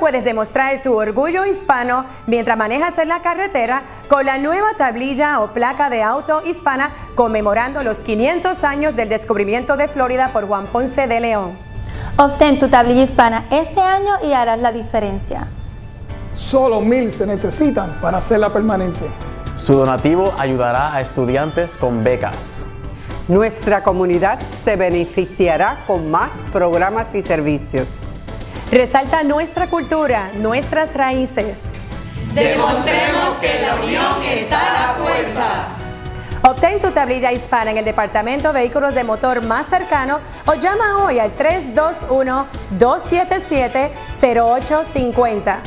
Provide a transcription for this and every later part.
puedes demostrar tu orgullo hispano mientras manejas en la carretera con la nueva tablilla o placa de auto hispana conmemorando los 500 años del descubrimiento de Florida por Juan Ponce de León. Obtén tu tablilla hispana este año y harás la diferencia. Solo 1,000 se necesitan para hacerla permanente. Su donativo ayudará a estudiantes con becas. Nuestra comunidad se beneficiará con más programas y servicios. Resalta nuestra cultura, nuestras raíces. Demostremos que la unión está a la fuerza. Obtén tu tablilla hispana en el Departamento de Vehículos de Motor más cercano o llama hoy al 321-277-0850.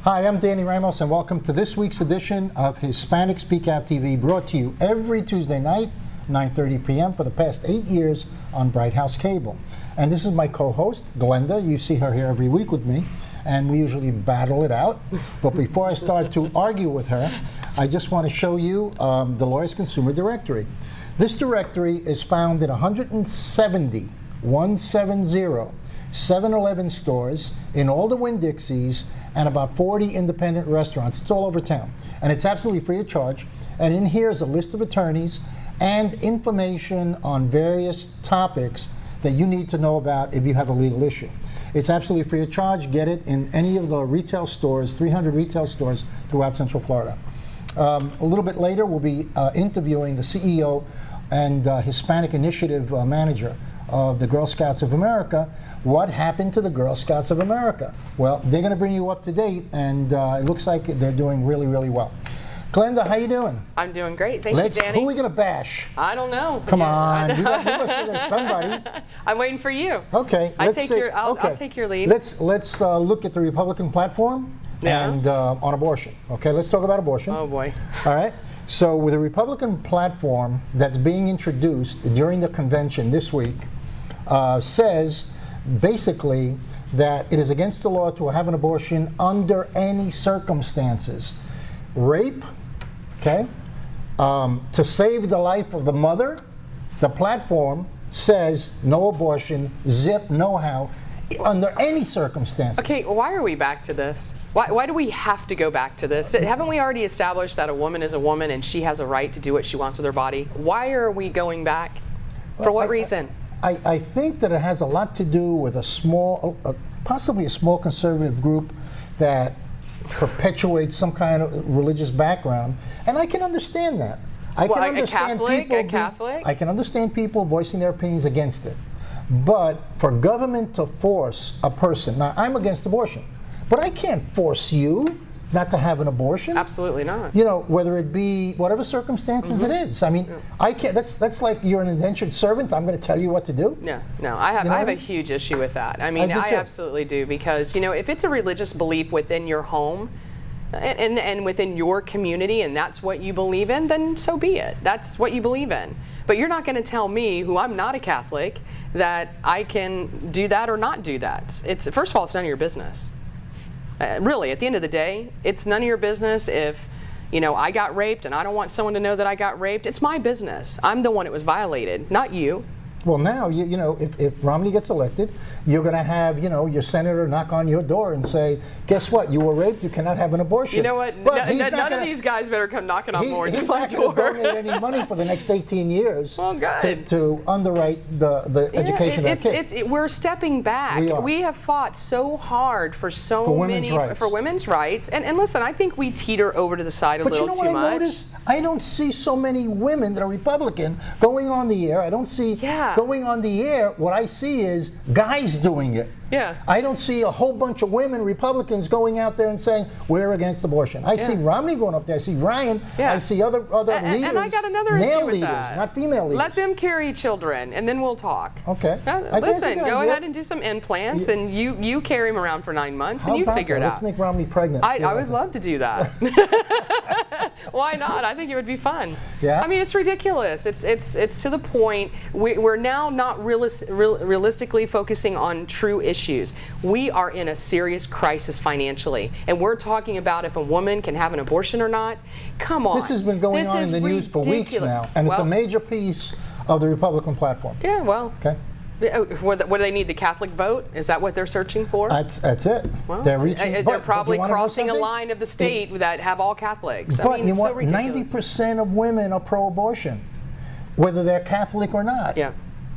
Hi, I'm Danny Ramos, and welcome to this week's edition of Hispanic Speak Out TV, brought to you every Tuesday night, 9:30 p.m. for the past 8 years on Bright House Cable. And this is my co-host, Glenda. You see her here every week with me, and we usually battle it out. But before I start to argue with her, I just want to show you the Lawyers Consumer Directory. This directory is found in 170 7-Eleven stores in all the Winn-Dixies and about 40 independent restaurants. It's all over town. And it's absolutely free of charge. And in here is a list of attorneys and information on various topics that you need to know about if you have a legal issue. It's absolutely free of charge. Get it in any of the retail stores, 300 retail stores throughout Central Florida. A little bit later, we'll be interviewing the CEO and Hispanic Initiative Manager of the Girl Scouts of America. What happened to the Girl Scouts of America? Well, they're going to bring you up to date, and it looks like they're doing really, really well. Glenda, how you doing? I'm doing great. Thank you, Danny. Who are we going to bash? I don't know. Come on. You must be there somebody. I'm waiting for you. Okay. I'll take your lead. Let's look at the Republican platform and on abortion. Okay, let's talk about abortion. Oh, boy. All right. So with the Republican platform that's being introduced during the convention this week says basically that it is against the law to have an abortion under any circumstances. Rape, okay, to save the life of the mother, the platform says no abortion, zip, no how, under any circumstances. Okay, why are we back to this? Why do we have to go back to this? Haven't we already established that a woman is a woman and she has a right to do what she wants with her body? Why are we going back? For what reason? I think that it has a lot to do with a small, possibly a small conservative group that perpetuates some kind of religious background, and I can understand that. I can understand a Catholic? I can understand people voicing their opinions against it, but for government to force a person, now I'm against abortion, but I can't force you not to have an abortion. Absolutely not. You know, whether it be whatever circumstances it is. I mean, I can't. That's like you're an indentured servant. I'm going to tell you what to do. No, I have a huge issue with that. I mean, I absolutely do, because if it's a religious belief within your home, and within your community, and that's what you believe in, then so be it. That's what you believe in. But you're not going to tell me, who I'm not a Catholic, that I can do that or not do that. It's first of all, it's none of your business. Really, at the end of the day, it's none of your business if, I got raped and I don't want someone to know that I got raped. It's my business. I'm the one that was violated, not you. Well, now, if Romney gets elected, you're going to have, your senator knock on your door and say, guess what? You were raped. You cannot have an abortion. You know what? None of these guys better come knocking on more than my door. He's not going to donate any money for the next 18 years to underwrite the education of kids. We're stepping back. We have fought so hard for women's rights. And listen, I think we teeter over to the side a little too much. But you know what I noticed? I don't see so many women that are Republican going on the air. I don't see going on the air, what I see is guys doing it. Yeah. I don't see a whole bunch of women, Republicans, going out there and saying, we're against abortion. I see Romney going up there. I see Ryan. I see other leaders. And I got another issue with that. Not female leaders. Let them carry children, and then we'll talk. Okay. Listen, go ahead and do some implants, and you carry them around for 9 months, and you figure it out. Let's make Romney pregnant. I would love to do that. Why not? I think it would be fun. Yeah. I mean, it's ridiculous. It's to the point we're now not realistically focusing on true issues. We are in a serious crisis financially, and we're talking about if a woman can have an abortion or not. Come on. This has been going on in the news for weeks now, and it's a major piece of the Republican platform. Yeah, well. Okay. What do they need, the Catholic vote? Is that what they're searching for? That's it. Well, they're reaching. They're probably crossing a line of the state that have all Catholics. But I mean, you it's know so what? ridiculous. 90% of women are pro-abortion, whether they're Catholic or not. Yeah.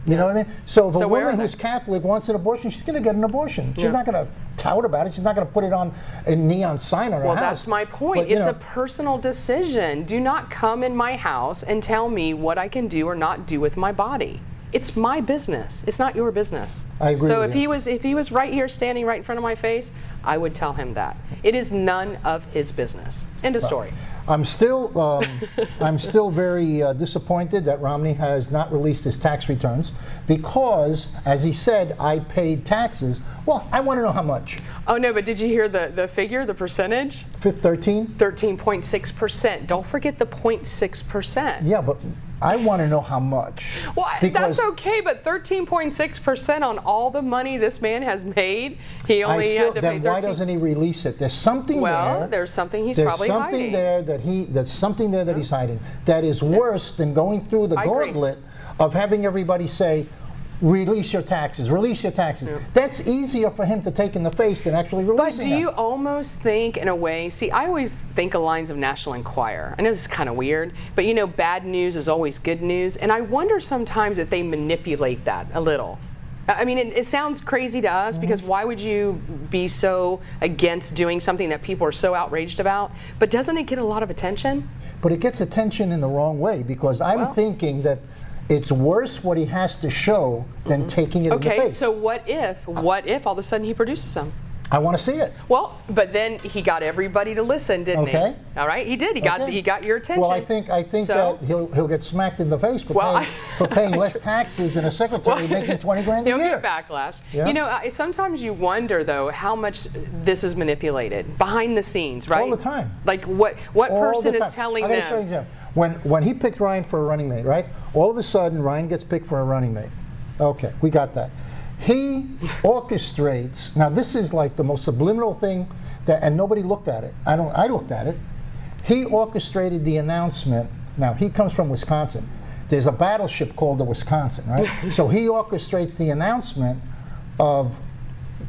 You know what I mean? So if a where woman are who's they? Catholic wants an abortion, she's going to get an abortion. She's not going to tout about it. She's not going to put it on a neon sign on her house. Well, that's my point. But, it's a personal decision. Do not come in my house and tell me what I can do or not do with my body. It's my business. It's not your business. I agree. So with you. if he was right here standing right in front of my face, I would tell him that. It is none of his business. End of story. I'm still very disappointed that Romney has not released his tax returns because, as he said, I paid taxes. Well, I want to know how much. Oh no, but did you hear the figure, the percentage? 13? 13.6%. Don't forget the 0.6%. Yeah, but I want to know how much. Well, that's okay, but 13.6% on all the money this man has made, he only had to pay 13. Then why doesn't he release it? There's something there. Well, there's something he's probably hiding. There's something there that he's hiding that is worse than going through the gauntlet of having everybody say, release your taxes, release your taxes. That's easier for him to take in the face than actually releasing But do you almost think, in a way, see, I always think of lines of National Enquirer. I know this is kind of weird, but you know, bad news is always good news, and I wonder sometimes if they manipulate that a little. I mean, it sounds crazy to us because why would you be so against doing something that people are so outraged about? But doesn't it get a lot of attention? But it gets attention in the wrong way because I'm thinking that it's worse what he has to show than taking it in the face. Okay, so what if all of a sudden he produces some? I want to see it. Well, but then he got everybody to listen, didn't he? All right, he did. He got your attention. Well, I think that he'll get smacked in the face for paying less taxes than a secretary making 20 grand a year. He'll get backlash. Yeah. You know, sometimes you wonder though how much this is manipulated behind the scenes, right? All the time. Like what person is telling them? I got to show you an example. When he picked Ryan for a running mate, right? All of a sudden, Ryan gets picked for a running mate. Okay, we got that. He orchestrates. Now, this is like the most subliminal thing and nobody looked at it. I looked at it. He orchestrated the announcement. Now, he comes from Wisconsin. There's a battleship called the Wisconsin, right? So he orchestrates the announcement of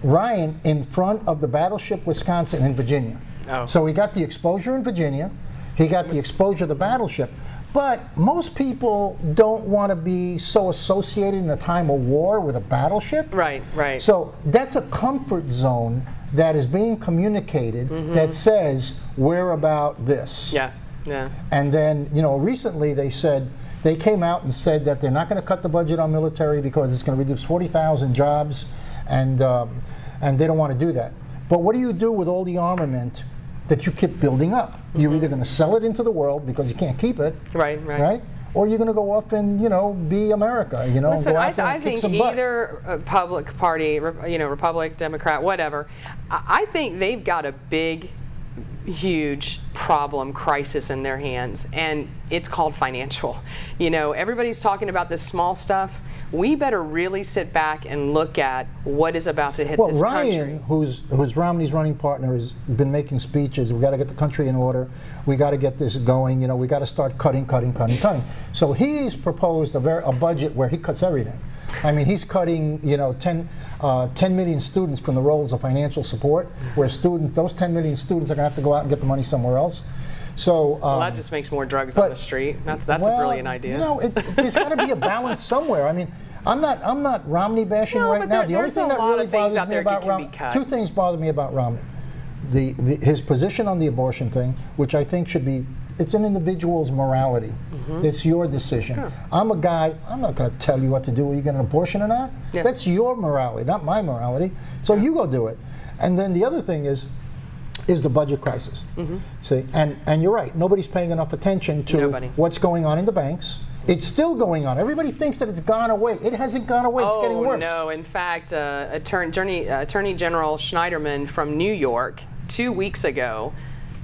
Ryan in front of the battleship Wisconsin in Virginia. Oh. So he got the exposure in Virginia. He got the exposure of the battleship. But most people don't want to be so associated in a time of war with a battleship. Right, right. So that's a comfort zone that is being communicated that says, we're about this. Yeah, yeah. And then, you know, recently they came out and said that they're not going to cut the budget on military because it's going to reduce 40,000 jobs, and they don't want to do that. But what do you do with all the armament that you keep building up? You're either going to sell it into the world because you can't keep it, right? Or you're going to go off and, you know, be America, you know. Listen, go out there and I think either public party, you know, Republic, Democrat, whatever, I think they've got a big, huge problem, crisis in their hands, and it's called financial. You know, everybody's talking about this small stuff. We better really sit back and look at what is about to hit this country. Ryan, who's Romney's running partner, has been making speeches. We got to get the country in order. We got to get this going. You know, we got to start cutting. So he's proposed a budget where he cuts everything. I mean, he's cutting, you know, 10 million students from the roles of financial support, where those 10 million students are going to have to go out and get the money somewhere else. So well, that just makes more drugs on the street. That's a brilliant idea. You know, there's got to be a balance somewhere. I mean, I'm not Romney bashing right now. The only thing that really bothers me about Romney, two things bother me about Romney: his position on the abortion thing, which I think should be it's an individual's morality. It's your decision. Sure. I'm a guy, I'm not going to tell you what to do, whether you get an abortion or not. Yeah. That's your morality, not my morality. So you go do it. And then the other thing is the budget crisis. See, and you're right, nobody's paying enough attention to what's going on in the banks. It's still going on. Everybody thinks that it's gone away. It hasn't gone away. It's getting worse. No, in fact, Attorney General Schneiderman from New York 2 weeks ago,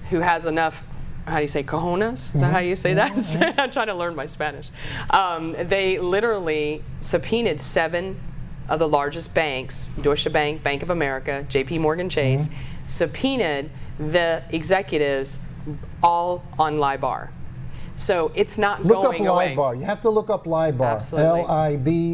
who has enough, how do you say, cojones? Is that how you say that? I'm trying to learn my Spanish. They literally subpoenaed 7 of the largest banks, Deutsche Bank, Bank of America, JP Morgan Chase, subpoenaed the executives all on LIBOR. So it's not going away. Look up LIBOR. You have to look up LIBOR. Absolutely.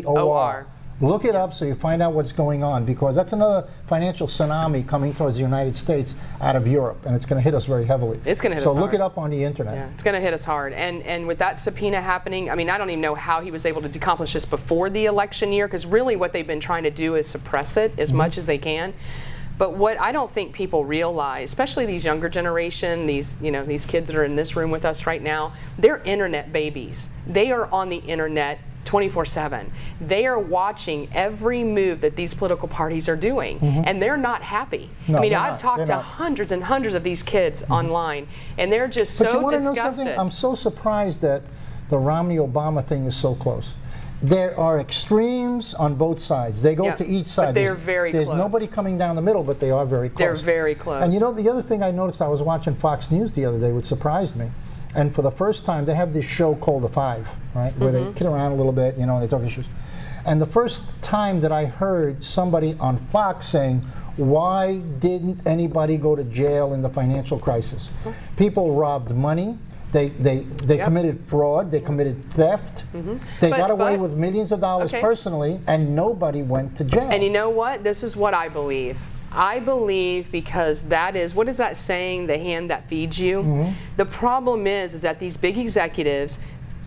LIBOR. Look it up so you find out what's going on, because that's another financial tsunami coming towards the United States out of Europe, and it's going to hit us very heavily. It's going to hit us hard. So look it up on the internet. Yeah, it's going to hit us hard. And with that subpoena happening, I mean, I don't even know how he was able to accomplish this before the election year, because really what they've been trying to do is suppress it as much as they can. But what I don't think people realize, especially these younger generation, these kids that are in this room with us right now, they're internet babies. They are on the internet 24/7. They are watching every move that these political parties are doing, and they're not happy. No, I mean, I've talked to hundreds and hundreds of these kids online, and they're just so But you want to know disgusted. something? I'm so surprised that the Romney-Obama thing is so close. There are extremes on both sides. They go to each side. But they're very close. There's nobody coming down the middle, but they are very close. They're very close. And you know, the other thing I noticed, I was watching Fox News the other day, which surprised me. And for the first time, they have this show called The Five, right? Where they kid around a little bit, you know, and they talk issues. And the first time that I heard somebody on Fox saying, why didn't anybody go to jail in the financial crisis? People robbed money. They committed fraud. They committed theft. They got away with millions of dollars personally, and nobody went to jail. And you know what? This is what I believe. I believe because that is, what is that saying, the hand that feeds you? The problem is that these big executives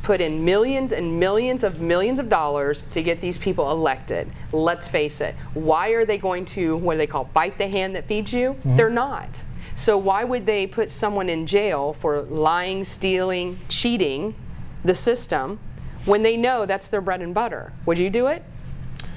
put in millions and millions of dollars to get these people elected. Let's face it. Why are they going to, what do they call, bite the hand that feeds you? They're not. So why would they put someone in jail for lying, stealing, cheating the system when they know that's their bread and butter? Would you do it?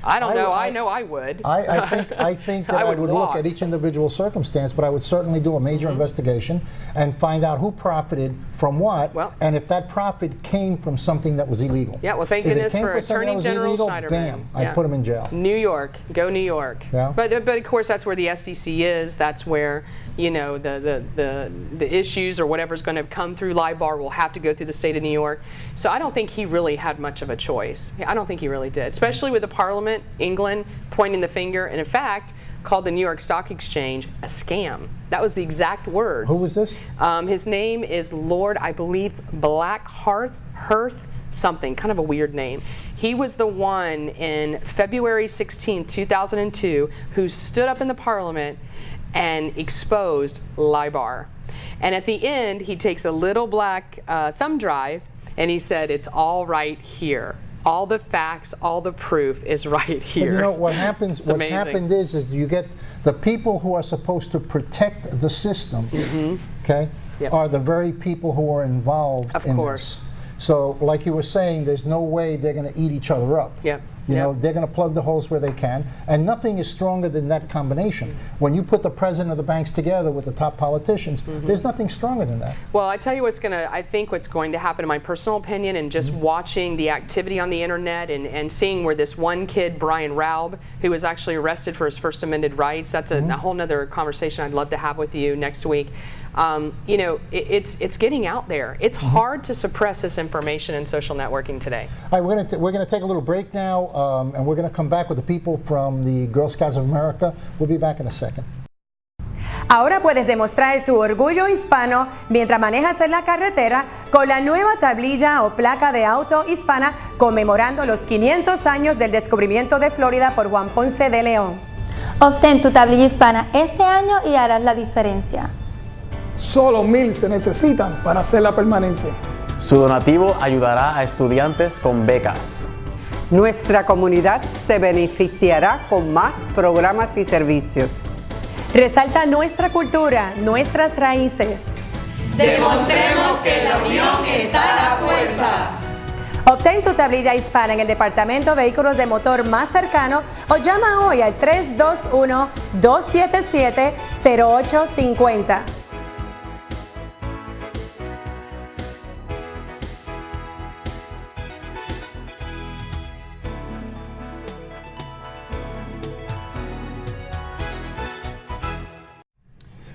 I don't know. I know I would. I think that I would look at each individual circumstance, but I would certainly do a major investigation and find out who profited from what, and if that profit came from something that was illegal. Yeah, well, thank goodness for Attorney General Schneiderman. Bam, I'd put him in jail. New York, go New York. Yeah. But of course, that's where the SEC is. That's where, you know, the issues or whatever's going to come through LIBOR will have to go through the state of New York. So I don't think he really had much of a choice. I don't think he really did, especially with the Parliament, England, pointing the finger, and in fact, called the New York Stock Exchange a scam. That was the exact words. Who was this? His name is Lord, I believe, Blackhearth something, kind of a weird name. He was the one in February 16, 2002, who stood up in the Parliament and exposed LIBOR. And at the end, he takes a little black thumb drive and he said, it's all right here. All the facts, all the proof is right here. But you know what happens? What's happened is you get the people who are supposed to protect the system, okay, are the very people who are involved in this. So, like you were saying, there's no way they're going to eat each other up. You know, they're going to plug the holes where they can, and nothing is stronger than that combination. When you put the president of the banks together with the top politicians, there's nothing stronger than that. Well, I tell you I think what's going to happen, in my personal opinion, and just watching the activity on the internet and seeing where this one kid, Brian Raub, who was actually arrested for his First Amendment rights, that's a whole nother conversation I'd love to have with you next week. You know, it's getting out there. It's hard to suppress this information in social networking today. All right, we're going to take a little break now, and we're going to come back with the people from the Girl Scouts of America. We'll be back in a second. Ahora puedes demostrar tu orgullo hispano mientras manejas en la carretera con la nueva tablilla o placa de auto hispana conmemorando los 500 años del descubrimiento de Florida por Juan Ponce de León. Obtén tu tablilla hispana este año y harás la diferencia. Solo 1,000 se necesitan para hacerla permanente. Su donativo ayudará a estudiantes con becas. Nuestra comunidad se beneficiará con más programas y servicios. Resalta nuestra cultura, nuestras raíces. Demostremos que en la unión está la fuerza. Obtén tu tablilla hispana en el Departamento de Vehículos de Motor más cercano o llama hoy al 321-277-0850.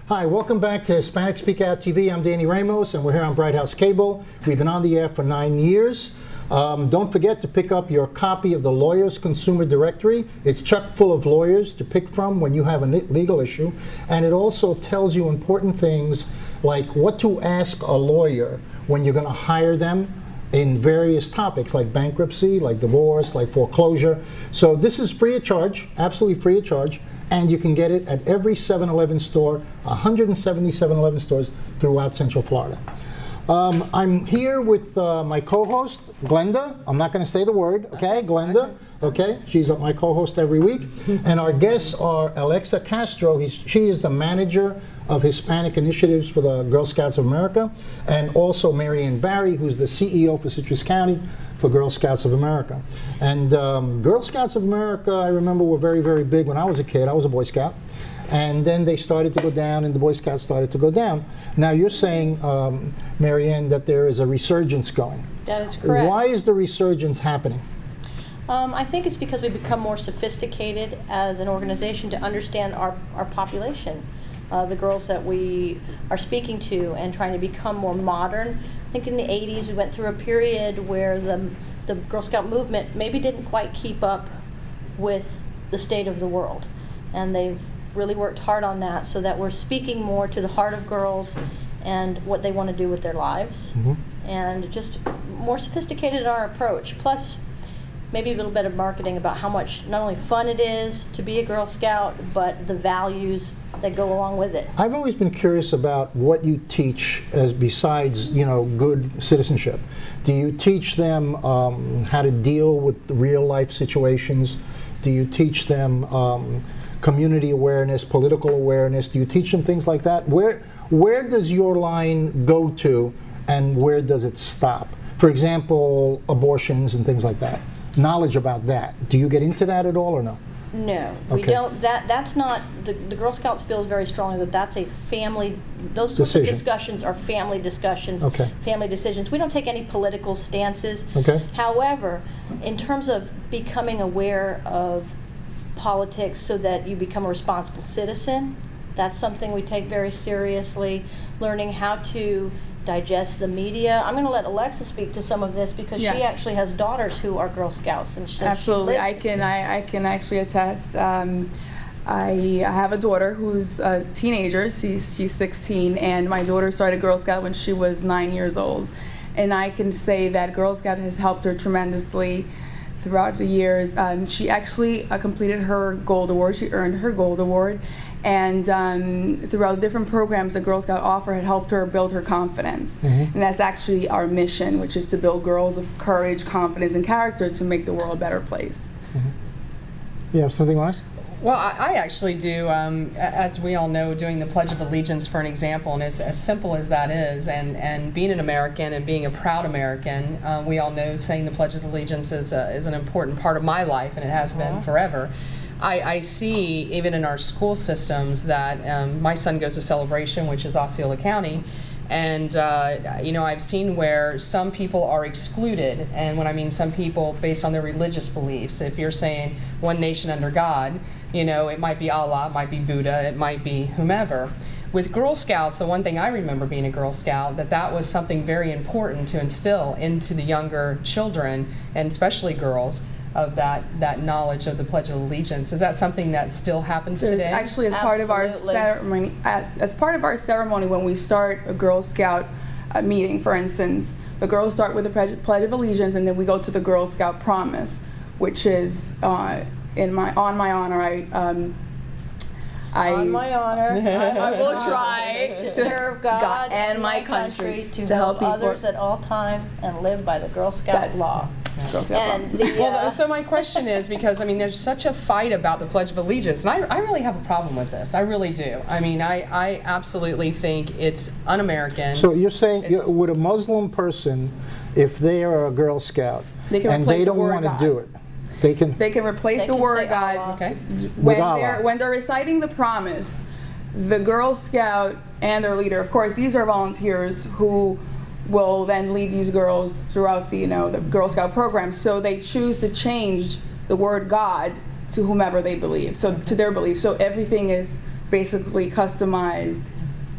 Hi, welcome back to Hispanic Speak Out TV. I'm Danny Ramos, and we're here on Bright House Cable. We've been on the air for 9 years. Don't forget to pick up your copy of the Lawyer's Consumer Directory. It's chock full of lawyers to pick from when you have a legal issue, and it also tells you important things like what to ask a lawyer when you're going to hire them in various topics like bankruptcy, like divorce, like foreclosure. So this is free of charge, absolutely free of charge. And you can get it at every 7-Eleven store, 170 7-Eleven stores throughout Central Florida. I'm here with my co-host, Glenda. I'm not going to say the word, okay? Glenda, okay? She's my co-host every week. And our guests are Alexa Castro. She is the manager of Hispanic initiatives for the Girl Scouts of America. And also Marianne Barry, who's the CEO for Citrus County for Girl Scouts of America. And Girl Scouts of America, I remember, were very, very big when I was a kid. I was a Boy Scout. And then they started to go down, and the Boy Scouts started to go down. Now you're saying, Marianne, that there is a resurgence going. That is correct. Why is the resurgence happening? I think it's because we've become more sophisticated as an organization to understand our population, the girls that we are speaking to, and trying to become more modern. I think in the 80s we went through a period where the Girl Scout movement maybe didn't quite keep up with the state of the world. And they've really worked hard on that so that we're speaking more to the heart of girls and what they want to do with their lives. And just more sophisticated in our approach. Plus, maybe a little bit of marketing about how much not only fun it is to be a Girl Scout, but the values that go along with it. I've always been curious about what you teach as besides, you know, good citizenship. Do you teach them how to deal with real life situations? Do you teach them community awareness, political awareness? Do you teach them things like that? Where does your line go to, and where does it stop? For example, abortions and things like that. Knowledge about that. Do you get into that at all or no? No, we don't. That's not, the Girl Scouts feels very strongly that that's a family, those sorts of discussions are family discussions, family decisions. We don't take any political stances. However, in terms of becoming aware of politics so that you become a responsible citizen, that's something we take very seriously. Learning how to digest the media. I'm going to let Alexa speak to some of this because she actually has daughters who are Girl Scouts, and absolutely, I can actually attest. I have a daughter who's a teenager. She's 16, and my daughter started Girl Scout when she was 9 years old, and I can say that Girl Scout has helped her tremendously throughout the years. She actually completed her Gold Award. She earned her Gold Award. And throughout the different programs the Girl Scout offer had helped her build her confidence. And that's actually our mission, which is to build girls of courage, confidence, and character to make the world a better place. You have something else? Well, I actually do, as we all know, doing the Pledge of Allegiance, for an example, and as simple as that is, and being an American and being a proud American, we all know saying the Pledge of Allegiance is an important part of my life, and it has been forever. I see, even in our school systems, that my son goes to Celebration, which is Osceola County, and you know, I've seen where some people are excluded, and when I mean some people, based on their religious beliefs. If you're saying one nation under God, you know, it might be Allah, it might be Buddha, it might be whomever. With Girl Scouts, the one thing I remember being a Girl Scout, that was something very important to instill into the younger children, and especially girls, of that knowledge of the Pledge of Allegiance. Is that something that still happens today? Actually, as part of our ceremony, when we start a Girl Scout meeting, for instance, the girls start with the Pledge of Allegiance, and then we go to the Girl Scout Promise, which is on my honor. On my honor, I will try to serve God and my country, to help others at all time and live by the Girl Scout law. And well, so my question is, because I mean, there's such a fight about the Pledge of Allegiance, and I really have a problem with this. I really do. I mean, I absolutely think it's un-American. So you're saying, would a Muslim person, if they are a Girl Scout and they don't want to do it, they can replace the word God. Okay. When they're reciting the promise, the Girl Scout and their leader, of course, these are volunteers who will then lead these girls throughout the Girl Scout program. So they choose to change the word God to whomever they believe, so to their belief. So everything is basically customized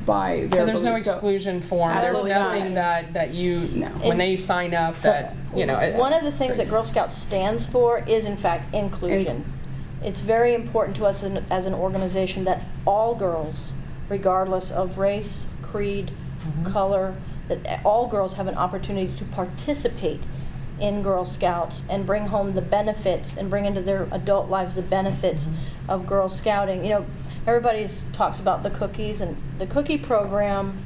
by their So there's no belief. exclusion form. There's nothing that you, when they sign up, that, you know. One of the things that Girl Scouts stands for is, in fact, inclusion. It's very important to us as an organization that all girls, regardless of race, creed, color, that all girls have an opportunity to participate in Girl Scouts and bring home the benefits and bring into their adult lives the benefits of Girl Scouting. You know, everybody talks about the cookies, and the cookie program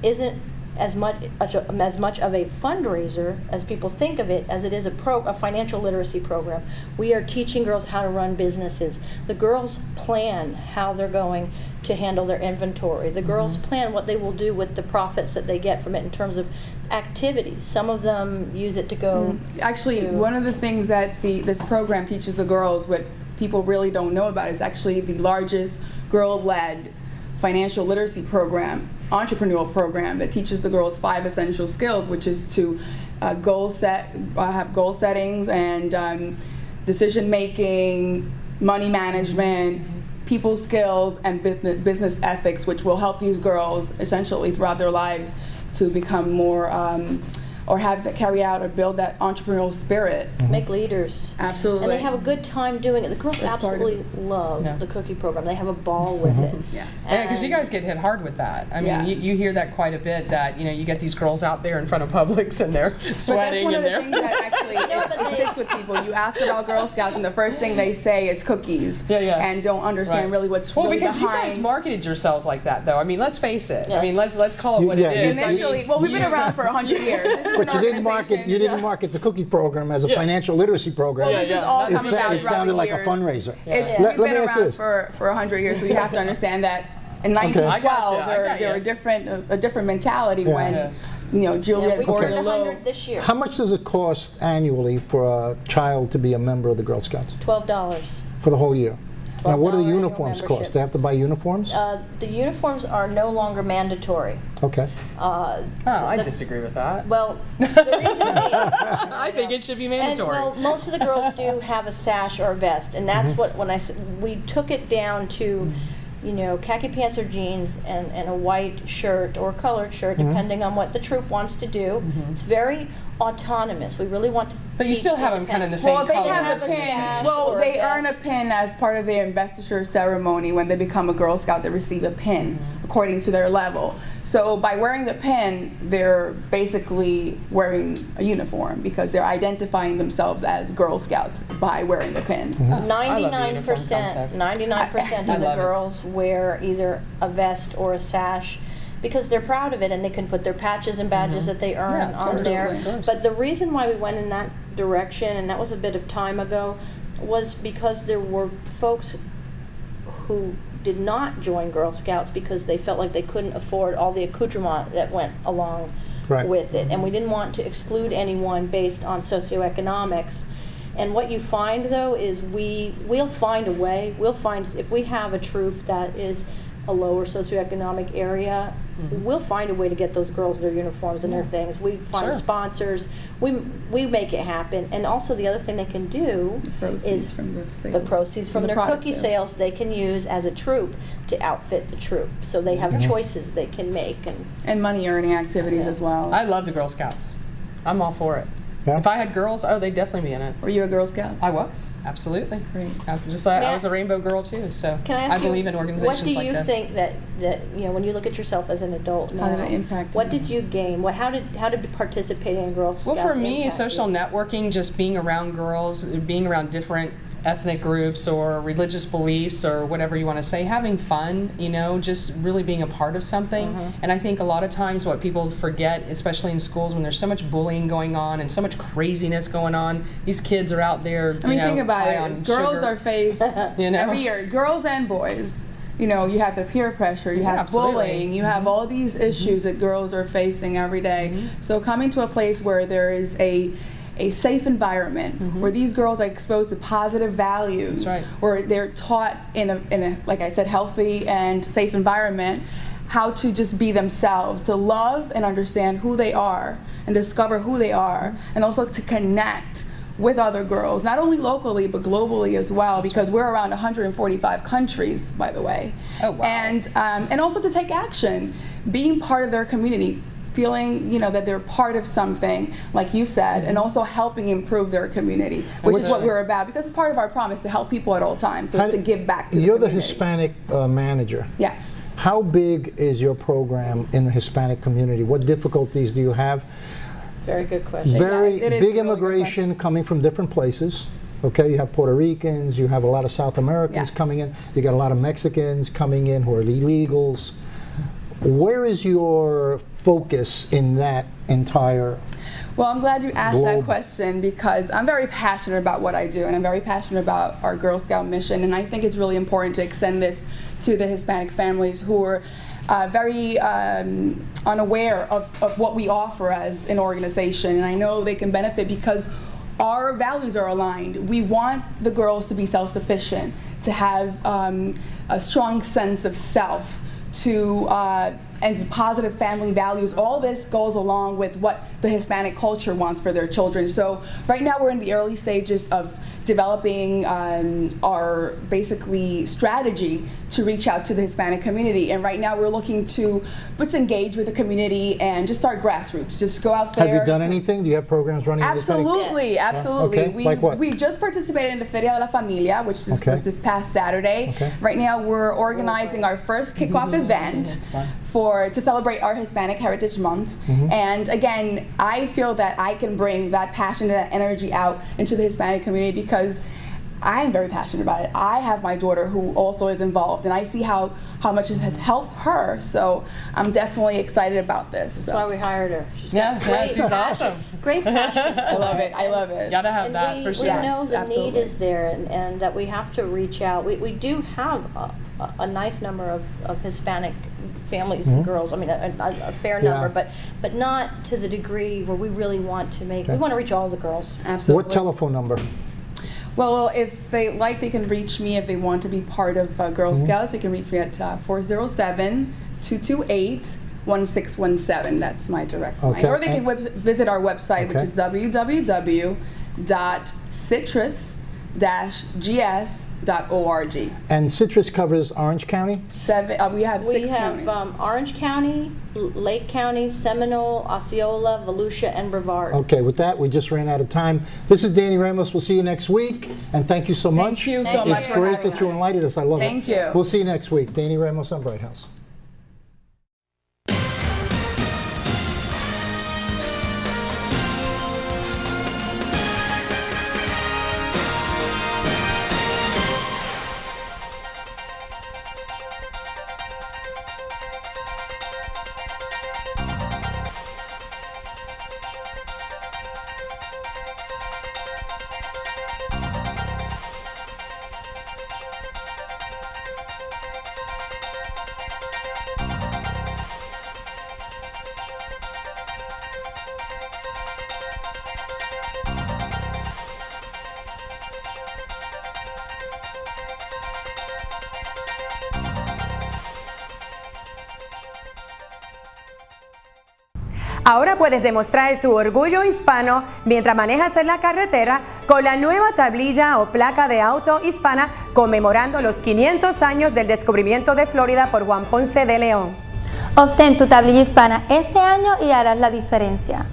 isn't as much of a fundraiser as people think of it as it is a financial literacy program. We are teaching girls how to run businesses. The girls plan how they're going to handle their inventory. The girls plan what they will do with the profits that they get from it in terms of activities. Some of them use it to go Actually, one of the things that this program teaches the girls, what people really don't know about, is actually the largest girl-led financial literacy program, entrepreneurial program, that teaches the girls 5 essential skills, which is to have goal settings and decision making, money management, people skills, and business ethics, which will help these girls essentially throughout their lives to become more or carry out or build that entrepreneurial spirit. Make leaders. Absolutely. And they have a good time doing it. The girls absolutely love the cookie program. They have a ball with it. Yes. Yeah, because you guys get hit hard with that. I mean, you hear that quite a bit, that, you know, you get these girls out there in front of Publix and they're sweating. But that's one of the things that actually it sticks with people. You ask about Girl Scouts and the first thing they say is cookies. And don't understand really what's really behind. Well, because you guys marketed yourselves like that, though. I mean, let's face it. I mean, let's call it what it is. Initially, well, we've been around for 100 years. But you didn't market the cookie program as a financial literacy program. Well, this is all coming about it sounded like a fundraiser. We've been around for 100 years, so you have to understand that in 1912 there were a different mentality when Juliet Gordon Low. This year. How much does it cost annually for a child to be a member of the Girl Scouts? $12. For the whole year. Now, what do the uniforms cost? They have to buy uniforms? The uniforms are no longer mandatory. Okay. I disagree with that. Well, the reason being, I think it should be mandatory. Well, most of the girls do have a sash or a vest, and that's what we took it down to, khaki pants or jeans and a white shirt or colored shirt, depending on what the troop wants to do. It's very autonomous. We really want to. But you still have them kind of in the same color. Well, they have a pin. Well, they earn a pin as part of their investiture ceremony. When they become a Girl Scout, they receive a pin according to their level. So by wearing the pin, they're basically wearing a uniform because they're identifying themselves as Girl Scouts by wearing the pin. 99% of the girls wear either a vest or a sash, because they're proud of it and they can put their patches and badges that they earn on there. But the reason why we went in that direction, and that was a bit of time ago, was because there were folks who did not join Girl Scouts because they felt like they couldn't afford all the accoutrement that went along with it. And we didn't want to exclude anyone based on socioeconomics. And what you find, though, is we'll find a way. If we have a troop that is a lower socioeconomic area, we'll find a way to get those girls their uniforms and their things. We find sponsors. We make it happen. And also the other thing they can do is the proceeds from their cookie sales they can use as a troop to outfit the troop. So they have choices they can make. And money earning activities as well. I love the Girl Scouts. I'm all for it. Yeah. If I had girls, they'd definitely be in it. Were you a Girl Scout? I was, absolutely. Great. I was a Rainbow Girl too, so I believe in organizations like this. What do you think that when you look at yourself as an adult now, how did it impact what did you gain? How did participating in Girl Scouts Well, for me, impact social networking, just being around girls, being around different ethnic groups or religious beliefs or whatever you want to say, having fun, you know, just really being a part of something. And I think a lot of times what people forget, especially in schools when there's so much bullying going on and so much craziness going on, these kids are out there, I mean, think about it. Girls are faced every year, girls and boys. You know, you have the peer pressure, you have bullying, you have all these issues that girls are facing every day. So coming to a place where there is a safe environment, where these girls are exposed to positive values, where they're taught in a, like I said, healthy and safe environment, how to just be themselves, to love and understand who they are and discover who they are, and also to connect with other girls, not only locally but globally as well, because we're around 145 countries, by the way. Oh, wow. And also to take action, being part of their community, feeling, you know, that they're part of something, like you said, and also helping improve their community, which is what we're about, because part of our promise to help people at all times, so it's to give back to the community. You're the Hispanic manager. Yes. How big is your program in the Hispanic community? What difficulties do you have? Very good question. Very Yeah, big immigration coming from different places. Okay, you have Puerto Ricans, you have a lot of South Americans coming in, you got a lot of Mexicans coming in who are illegals. Where is your focus in that entire Well, I'm glad you asked globe? that question, because I'm very passionate about what I do, and I'm very passionate about our Girl Scout mission, and I think it's really important to extend this to the Hispanic families who are very unaware of what we offer as an organization, and I know they can benefit because our values are aligned. We want the girls to be self-sufficient, to have a strong sense of self, to and positive family values. All this goes along with what the Hispanic culture wants for their children. So right now we're in the early stages of developing our basically strategy to reach out to the Hispanic community. And right now we're looking to just engage with the community and just start grassroots. Just go out there. Have you done anything? Do you have programs running? Absolutely, absolutely. Okay. Like what? We just participated in the Feria de la Familia, which was this past Saturday. Right now we're organizing our first kickoff event to celebrate our Hispanic Heritage Month. And again, I feel that I can bring that passion and that energy out into the Hispanic community because I am very passionate about it. I have my daughter who also is involved, and I see how much it has helped her. So I'm definitely excited about this. That's why we hired her. She's awesome. Great passion. I love it. I love it. Gotta have that for sure. We know the need is there, and that we have to reach out. We do have a nice number of Hispanic families and girls. I mean, a fair number, but not to the degree where we really want to make. We want to reach all the girls. Absolutely. What telephone number? Well, if they like, they can reach me if they want to be part of Girl Scouts. They can reach me at 407-228-1617. That's my direct line. Or they can visit our website, which is www.citrus-gs.org. And Citrus covers Orange County? We have six counties. Orange County, Lake County, Seminole, Osceola, Volusia, and Brevard. Okay, with that, we just ran out of time. This is Danny Ramos. We'll see you next week. And thank you so much. Thank you so much. It's great that you enlightened us. I love it. Thank you. We'll see you next week. Danny Ramos on Bright House. Ahora puedes demostrar tu orgullo hispano mientras manejas en la carretera con la nueva tablilla o placa de auto hispana conmemorando los 500 años del descubrimiento de Florida por Juan Ponce de León. Obtén tu tablilla hispana este año y harás la diferencia.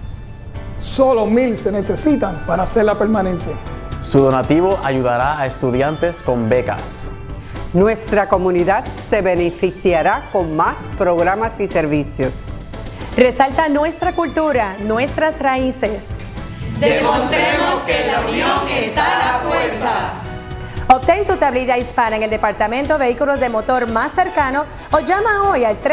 Solo 1000 se necesitan para hacerla permanente. Su donativo ayudará a estudiantes con becas. Nuestra comunidad se beneficiará con más programas y servicios. Resalta nuestra cultura, nuestras raíces. Demostremos que en la unión está la fuerza. Obtén tu tablilla hispana en el departamento de vehículos de motor más cercano o llama hoy al